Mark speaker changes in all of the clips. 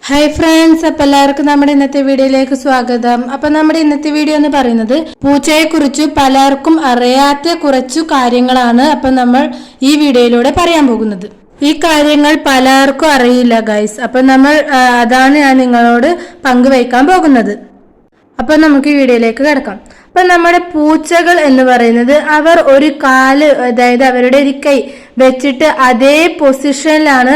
Speaker 1: Hi friends, അപ്പോൾ എല്ലാവർക്കും നമ്മുടെ ഇന്നത്തെ വീഡിയോയിലേക്ക് സ്വാഗതം. അപ്പോൾ നമ്മുടെ ഇന്നത്തെ വീഡിയോ എന്ന് പറയുന്നത് പൂച്ചയെക്കുറിച്ച് പലർക്കും അറിയാത്ത കുറച്ചു കാര്യങ്ങളാണ് അപ്പോൾ നമ്മൾ ഈ വീഡിയോയിലൂടെ പറയാൻ പോകുന്നത്. ഈ കാര്യങ്ങൾ പലർക്കും അറിയില്ല ഗൈസ്. അപ്പോൾ അതാണ് ഞാൻ നിങ്ങളോട് പങ്കുവയ്ക്കാൻ പോകുന്നത്. അപ്പോൾ നമുക്ക് ഈ വീഡിയോയിലേക്ക് കിടക്കാം. അപ്പൊ നമ്മുടെ പൂച്ചകൾ എന്ന് പറയുന്നത് അവർ ഒരു കാല്, അതായത് അവരുടെ ഒരു കൈ വെച്ചിട്ട് അതേ പൊസിഷനിലാണ്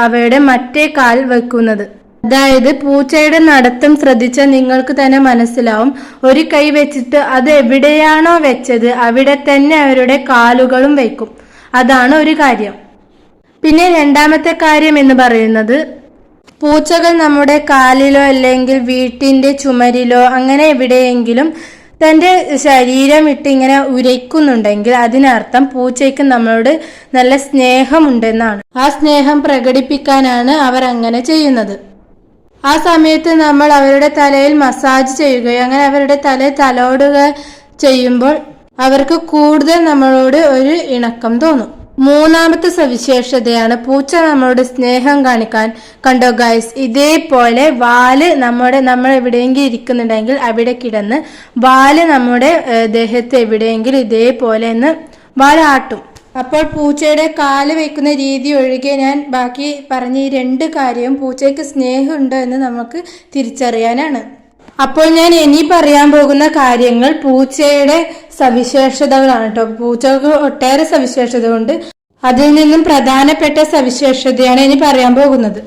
Speaker 1: അവരുടെ മറ്റേ കാൽ വെക്കുന്നത്. അതായത് പൂച്ചയുടെ നടത്തം ശ്രദ്ധിച്ചാൽ നിങ്ങൾക്ക് തന്നെ മനസ്സിലാവും. ഒരു കൈ വെച്ചിട്ട് അത് എവിടെയാണോ വെച്ചത് അവിടെ തന്നെ അവരുടെ കാലുകളും വെക്കും. അതാണ് ഒരു കാര്യം. പിന്നെ രണ്ടാമത്തെ കാര്യം എന്ന് പറയുന്നത് പൂച്ചകൾ നമ്മുടെ കാലിലോ അല്ലെങ്കിൽ വീട്ടിന്റെ ചുമരിലോ അങ്ങനെ എവിടെയെങ്കിലും തന്റെ ശരീരം ഇട്ട് ഇങ്ങനെ ഉരയ്ക്കുന്നുണ്ടെങ്കിൽ അതിനർത്ഥം പൂച്ചയ്ക്ക് നമ്മളോട് നല്ല സ്നേഹമുണ്ടെന്നാണ്. ആ സ്നേഹം പ്രകടിപ്പിക്കാനാണ് അവർ അങ്ങനെ ചെയ്യുന്നത്. ആ സമയത്ത് നമ്മൾ അവരുടെ തലയിൽ മസാജ് ചെയ്യുകയോ അങ്ങനെ അവരുടെ തലയിൽ തലോടുക ചെയ്യുമ്പോൾ അവർക്ക് കൂടുതൽ നമ്മളോട് ഒരു ഇണക്കം തോന്നും. മൂന്നാമത്തെ സവിശേഷതയാണ് പൂച്ച നമ്മളോട് സ്നേഹം കാണിക്കാൻ. കണ്ടോ ഗൈസ്, ഇതേപോലെ വാല് നമ്മൾ എവിടെയെങ്കിലും ഇരിക്കുന്നുണ്ടെങ്കിൽ അവിടെ കിടന്ന് വാല് നമ്മുടെ ദേഹത്ത് എവിടെയെങ്കിലും ഇതേപോലെ വാലാട്ടും. അപ്പോൾ പൂച്ചയുടെ കാല് വയ്ക്കുന്ന രീതി ഒഴികെ ഞാൻ ബാക്കി പറഞ്ഞ ഈ രണ്ട് കാര്യവും പൂച്ചയ്ക്ക് സ്നേഹമുണ്ടോ എന്ന് നമുക്ക് തിരിച്ചറിയാനാണ്. അപ്പോൾ ഞാൻ ഇനി പറയാൻ പോകുന്ന കാര്യങ്ങൾ പൂച്ചയുടെ സവിശേഷതകളാണ് കേട്ടോ. പൂച്ചക്ക് ഒട്ടേറെ സവിശേഷതകളുണ്ട്. അതിൽ നിന്നും പ്രധാനപ്പെട്ട സവിശേഷതയാണ് ഇനി പറയാൻ പോകുന്നത്.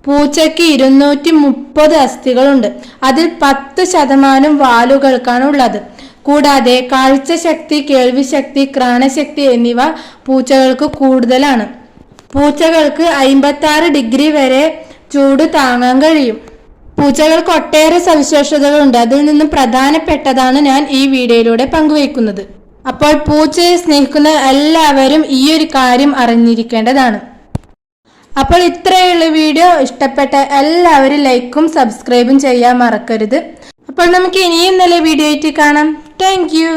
Speaker 1: പൂച്ചയ്ക്ക് 230 അസ്ഥികളുണ്ട്. അതിൽ 10% വാലുകൾക്കാണ് ഉള്ളത്. കൂടാതെ കാഴ്ചശക്തി, കേൾവിശക്തി, ഘ്രാണശക്തി എന്നിവ പൂച്ചകൾക്ക് കൂടുതലാണ്. പൂച്ചകൾക്ക് 56 ഡിഗ്രി വരെ ചൂട് താങ്ങാൻ കഴിയും. പൂച്ചകൾക്ക് ഒട്ടേറെ സവിശേഷതകളുണ്ട്. അതിൽ നിന്നും പ്രധാനപ്പെട്ടതാണ് ഞാൻ ഈ വീഡിയോയിലൂടെ പങ്കുവയ്ക്കുന്നത്. അപ്പോൾ പൂച്ചയെ സ്നേഹിക്കുന്ന എല്ലാവരും ഈ ഒരു കാര്യം അറിഞ്ഞിരിക്കേണ്ടതാണ്. അപ്പോൾ ഇത്രയുള്ള വീഡിയോ ഇഷ്ടപ്പെട്ട എല്ലാവരും ലൈക്കും സബ്സ്ക്രൈബും ചെയ്യാൻ മറക്കരുത്. അപ്പോൾ നമുക്ക് ഇനിയും നല്ല വീഡിയോ ആയിട്ട് കാണാം. Thank you.